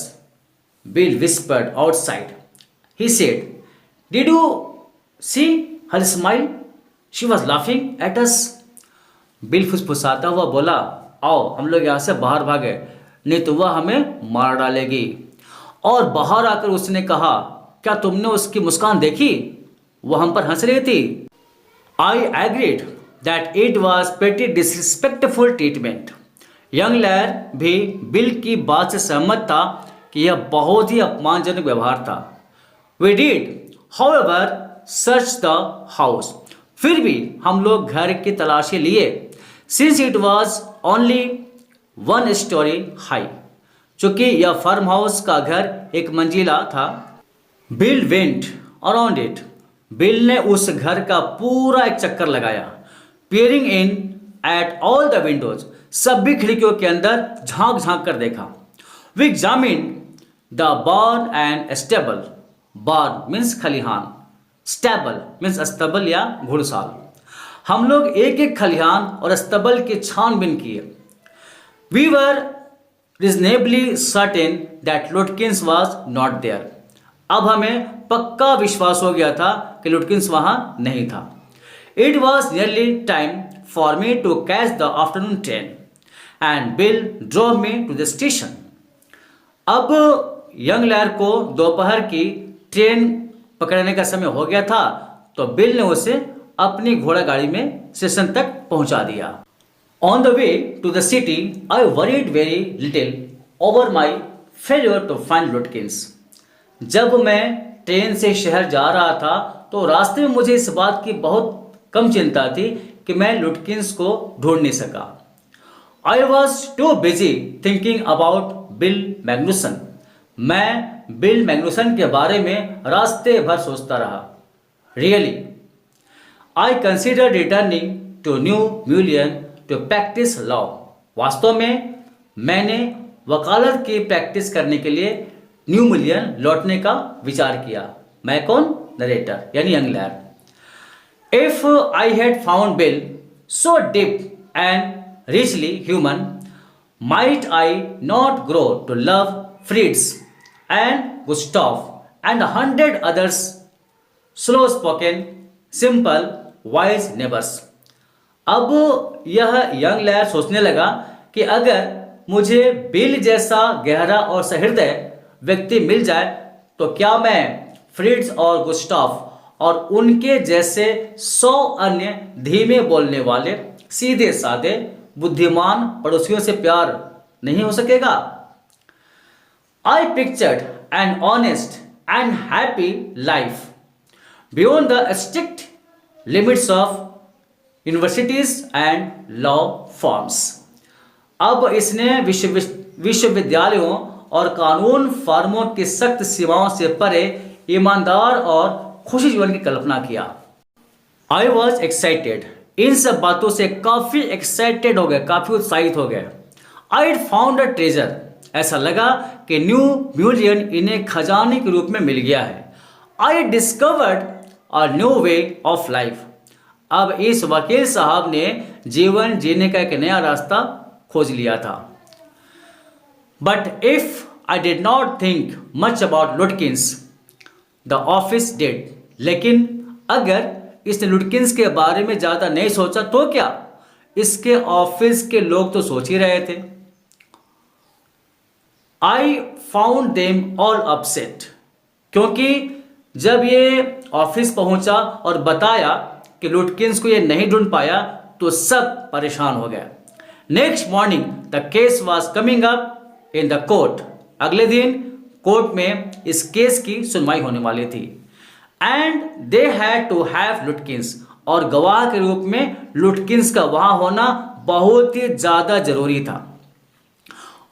bill whispered outside. He said, Did you see her smile? She was laughing at us. Bill फुसफुसाता हुआ बोला, आओ हम लोग यहाँ से बाहर भागे, नहीं तो वह हमें मार डालेगी। और बाहर आकर उसने कहा, क्या तुमने उसकी मुस्कान देखी? वह हम पर हंस रही थी। I agreed that it was pretty disrespectful treatment. Young lad भी बिल की बात से सहमत था कि यह बहुत ही अपमानजनक व्यवहार था। We did, however, search the house. फिर भी हम लोग घर की तलाशी लिए। Since it was only 1 story high. चूंकि यह फार्म हाउस का घर एक मंजिला था। Bill went around it. Bill ने उस घर का पूरा एक चक्कर लगाया। Peering in at all the windows. सभी खिड़कियों के अंदर झांक झांक कर देखा। We examined the barn and stable. Barn means खलिहान, स्टेबल मीन्स अस्तबल या घुड़साल। हम लोग एक एक खलिहान और स्तबल की छानबीन किए। We were reasonably certain that Lutkins was not there. अब हमें पक्का विश्वास हो गया था कि लुटकिंस वहां नहीं था। It was nearly time for me to catch the afternoon train and Bill drove me to the station. अब यंग लैर को दोपहर की ट्रेन पकड़ने का समय हो गया था, तो बिल ने उसे अपनी घोड़ा गाड़ी में स्टेशन तक पहुंचा दिया। On the way to the city I worried very little over my failure to find Lutkins. जब मैं ट्रेन से शहर जा रहा था तो रास्ते में मुझे इस बात की बहुत कम चिंता थी कि मैं लुटकिंस को ढूंढ नहीं सका। I was too busy thinking about Bill Magnuson. मैं बिल मैग्नुसन के बारे में रास्ते भर सोचता रहा। Really I consider returning to New Mullion to practise law. वास्तव में मैंने वकालत की प्रैक्टिस करने के लिए न्यू मिलियन लौटने का विचार किया। मैं कौन? नरेटर यानी young lawyer. If I had found Bill so deep and richly human, might I not grow to love Fritz and Gustav and 100 others slow spoken simple wise neighbours. अब यह young लैर सोचने लगा कि अगर मुझे बिल जैसा गहरा और सहृदय व्यक्ति मिल जाए तो क्या मैं फ्रिट्ज और गुस्टाफ और उनके जैसे 100 अन्य धीमे बोलने वाले सीधे साधे बुद्धिमान पड़ोसियों से प्यार नहीं हो सकेगा? I pictured an honest and happy life beyond the strict limits of universities and law forms. अब इसने विश्वविद्यालयों और कानून फर्मों की सख्त सीमाओं से परे ईमानदार और खुशी जीवन की कल्पना किया। I was excited. इन सब बातों से काफी एक्साइटेड हो गए, काफी उत्साहित हो गए। I found a treasure. ऐसा लगा कि न्यू म्यूलियन इन्हें खजाने के रूप में मिल गया है। I discovered a new way of life. अब इस वकील साहब ने जीवन जीने का एक नया रास्ता खोज लिया था। But if I did not think much about Lutkins, the office did. लेकिन अगर इसने लुटकिंस के बारे में ज़्यादा नहीं सोचा तो क्या, इसके ऑफिस के लोग तो सोच ही रहे थे। I found them all upset. क्योंकि जब ये ऑफिस पहुंचा और बताया कि लुटकिंस को ये नहीं ढूंढ पाया तो सब परेशान हो गए। Next morning the case was coming up in the court. अगले दिन कोर्ट में इस केस की सुनवाई होने वाली थी। And they had to have Lutkins. और गवाह के रूप में लुटकिंस का वहां होना बहुत ही ज्यादा जरूरी था।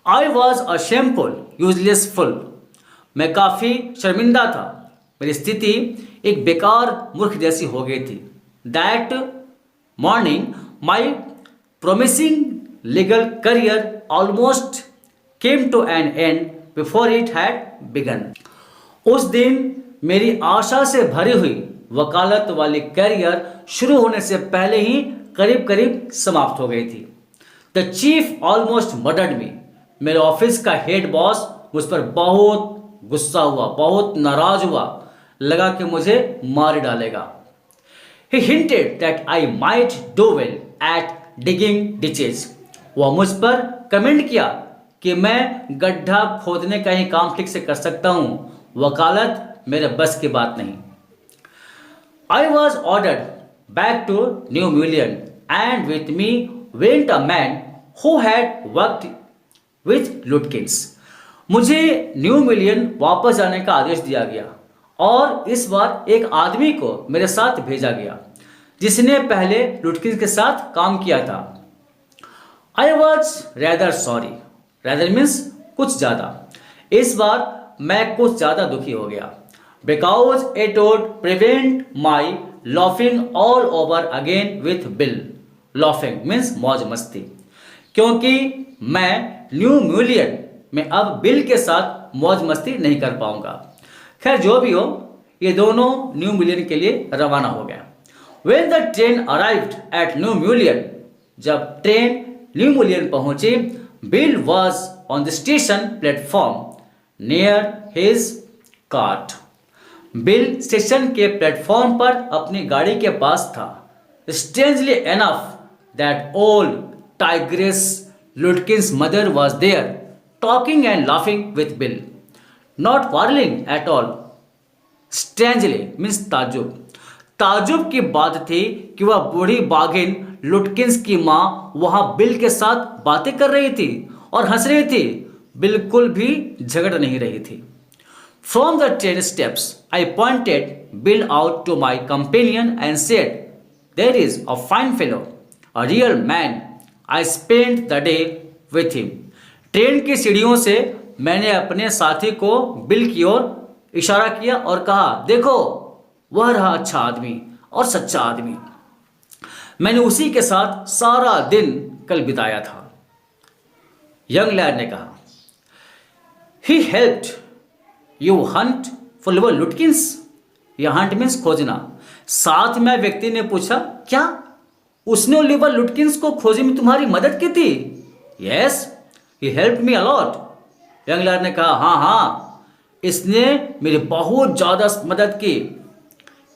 आई वॉज अशेमफुल यूजलेसफुल। मैं काफी शर्मिंदा था। मेरी स्थिति एक बेकार मूर्ख जैसी हो गई थी। That morning my promising legal career almost came to an end before it had begun. उस दिन मेरी आशा से भरी हुई वकालत वाली करियर शुरू होने से पहले ही करीब करीब समाप्त हो गई थी। द चीफ ऑलमोस्ट मर्डर्ड मी। मेरे ऑफिस का हेड बॉस मुझ पर बहुत गुस्सा हुआ, बहुत नाराज हुआ। लगा कि मुझे मार डालेगा। He hinted that I might do well at digging ditches. वह मुझ पर कमेंट किया कि मैं गड्ढा खोदने का ही काम ठीक से कर सकता हूँ। वकालत मेरे बस की बात नहीं। I was ordered back to New Mullion, and with me went a man who had worked with Lutkins. मुझे न्यू मिलियन वापस जाने का आदेश दिया गया और इस बार एक आदमी को मेरे साथ भेजा गया जिसने पहले लुटकिंस के साथ काम किया था। I was rather sorry. Rather means कुछ ज़्यादा। इस बार मैं कुछ ज़्यादा दुखी हो गया। Because it would prevent my laughing all over again with Bill. Laughing means मौज मस्ती। क्योंकि मैं न्यू म्यूलियन में अब बिल के साथ मौज मस्ती नहीं कर पाऊंगा। खैर जो भी हो, ये दोनों न्यू मिलियन के लिए रवाना हो गए। When the train arrived at New Mullion, जब ट्रेन न्यू मिलियन पहुंची, Bill was on the station platform near his cart. Bill station के प्लेटफॉर्म पर अपनी गाड़ी के पास था। Strangely enough, that old tigress Lutkin's mother was there, talking and laughing with Bill, not quarreling at all. Strangely means ताजुब। ताजुब की बात थी कि वह बूढ़ी बाघिन लुटकिंस की माँ वहाँ बिल के साथ बातें कर रही थी और हंस रही थी, बिल्कुल भी झगड़ नहीं रही थी। From the train steps, I pointed Bill out to my companion and said, "There is a fine fellow, a real man. I spent the day with him." Train की सीढ़ियों से मैंने अपने साथी को बिल की ओर इशारा किया और कहा, देखो वह रहा अच्छा आदमी और सच्चा आदमी। मैंने उसी के साथ सारा दिन कल बिताया था। यंग लैड ने कहा, He helped you hunt for Oliver Lutkins? यह हंट मीन्स खोजना। साथ में व्यक्ति ने पूछा, क्या उसने ओलिवर लुटकिंस को खोजने में तुम्हारी मदद की थी? Yes, he helped me a lot. Young lead ने कहा, हाँ, इसने मेरी बहुत ज़्यादा मदद की।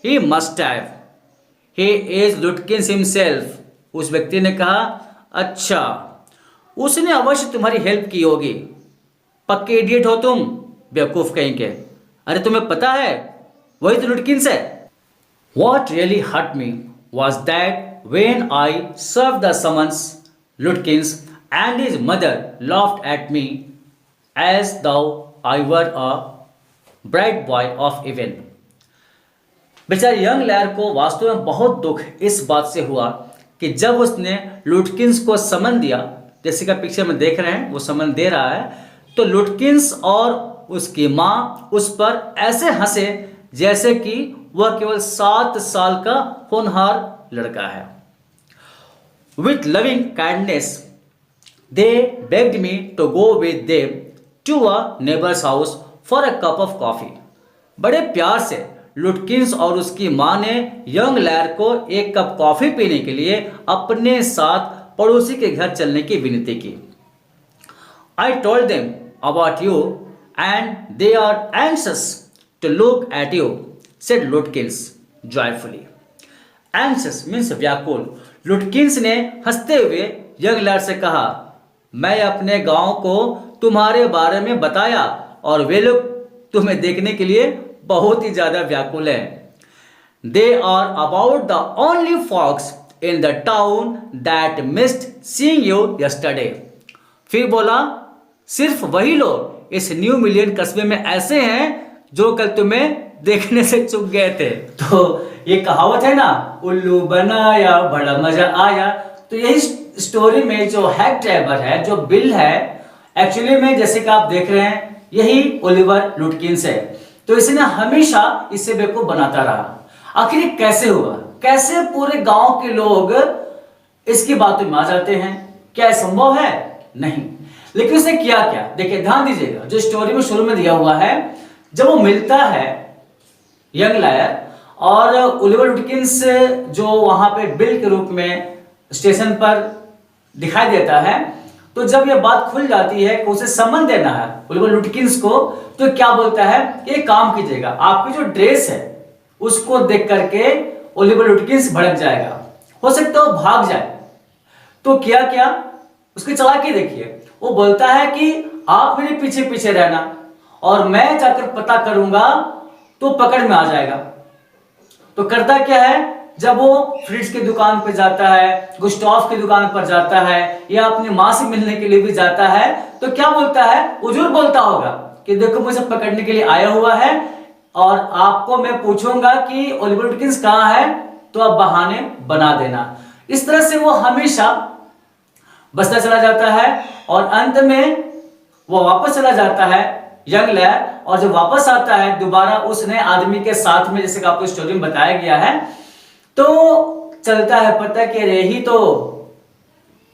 He must have. He is Lutkins himself. उस व्यक्ति ने कहा, अच्छा, उसने अवश्य तुम्हारी हेल्प की होगी। पक्के इडियट हो तुम, बेवकूफ कहीं के। अरे तुम्हें पता है वही तो लुटकिंस है। What really hurt me was that when I served the summons, Lutkins and his mother laughed at me as though I were a bright boy of evil. बेचारे यंग लैर को वास्तव में बहुत दुख इस बात से हुआ कि जब उसने लुटकिंस को समन दिया, जैसे का पिक्चर में देख रहे हैं वो समन दे रहा है, तो लुटकिंस और उसकी माँ उस पर ऐसे हंसे जैसे कि वह केवल 7 साल का होनहार लड़का है। With loving kindness, they begged me to go with them to a neighbor's house for a cup of coffee. बड़े प्यार से लुटकिंस और उसकी माँ ने यंग लैर को एक कप कॉफी पीने के लिए अपने साथ पड़ोसी के घर चलने की विनती की। I told them about you and they are anxious to look at you, said Lutkins joyfully. Anxious means व्याकुल। लुटकिंस ने हंसते हुए यंग लैर से कहा, मैं अपने गांव को तुम्हारे बारे में बताया और वे लोग तुम्हें देखने के लिए बहुत ही ज्यादा व्याकुल हैं। They are about the only folks in the town that missed seeing you yesterday. फिर बोला, सिर्फ वही लोग इस न्यू मिलियन कस्बे में ऐसे हैं जो कल तुम्हें देखने से चूक गए थे। तो ये कहावत है ना, उल्लू बनाया बड़ा मजा आया। तो यही स्टोरी में जो हैक ड्राइवर है, जो बिल है, एक्चुअली में जैसे कि आप देख रहे हैं यही ओलिवर लुटकिंस है। तो इसने हमेशा इसे बेवकूफ बनाता रहा। आखिर ये कैसे हुआ? कैसे पूरे गांव के लोग इसकी बातों में आ जाते हैं? क्या संभव है? नहीं। लेकिन उसने किया क्या? देखिए, ध्यान दीजिएगा, जो स्टोरी में शुरू में दिया हुआ है, जब वो मिलता है यंग लायर और ओलिवर लुटकिंस जो वहां पे बिल के रूप में स्टेशन पर दिखाई देता है, तो जब यह बात खुल जाती है कि उसे समन देना है ओलिवर लुटकिंस को, तो क्या बोलता है, एक काम कीजिएगा, आपकी जो ड्रेस है उसको देख करके ओलिवर लुटकिंस भड़क जाएगा, हो सकता है वो भाग जाए। तो किया क्या, उसकी चालाकी देखिए, वो बोलता है कि आप मेरे पीछे पीछे रहना और मैं जाकर पता करूंगा तो पकड़ में आ जाएगा। तो करता क्या है, जब वो फ्रिज की दुकान पर जाता है, गुस्टाफ की दुकान पर जाता है, या अपनी माँ से मिलने के लिए भी जाता है, तो क्या बोलता है, वो जरूर बोलता होगा कि देखो मुझे पकड़ने के लिए आया हुआ है और आपको मैं पूछूंगा कि ओलिवर लुटकिंस कहाँ है, तो आप बहाने बना देना। इस तरह से वो हमेशा बचता चला जाता है और अंत में वो वापस चला जाता है यंग लेयर, और जब वापस आता है दोबारा उस नए आदमी के साथ में, जैसे कि आपको स्टोरी में बताया गया है, तो चलता है पता कि अरे ही तो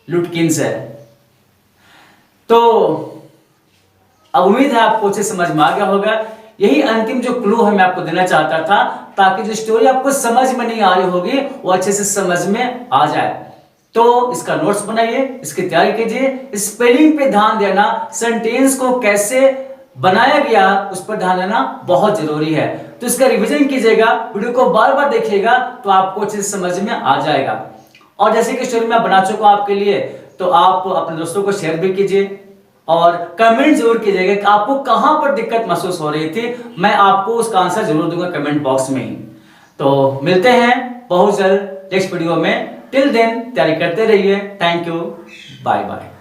लुटकिंस है। तो अब उम्मीद है आपको अच्छे समझ में आ गया होगा। यही अंतिम जो क्लू है मैं आपको देना चाहता था, ताकि जो स्टोरी आपको समझ में नहीं आ रही होगी वो अच्छे से समझ में आ जाए। तो इसका नोट्स बनाइए, इसकी तैयारी कीजिए, स्पेलिंग पे ध्यान देना, सेंटेंस को कैसे बनाया गया उस पर ध्यान देना बहुत जरूरी है। तो इसका रिवीजन कीजिएगा, वीडियो को बार बार देखिएगा तो आपको अच्छे से समझ में आ जाएगा। और जैसे कि स्टोरी मैं बना चुका हूं आपके लिए, तो आप अपने दोस्तों को शेयर भी कीजिए और कमेंट जरूर कीजिएगा कि आपको कहां पर दिक्कत महसूस हो रही थी। मैं आपको उसका आंसर जरूर दूंगा कमेंट बॉक्स में ही। तो मिलते हैं बहुत जल्द नेक्स्ट वीडियो में। टिल देन तैयारी करते रहिए। Thank you, bye bye.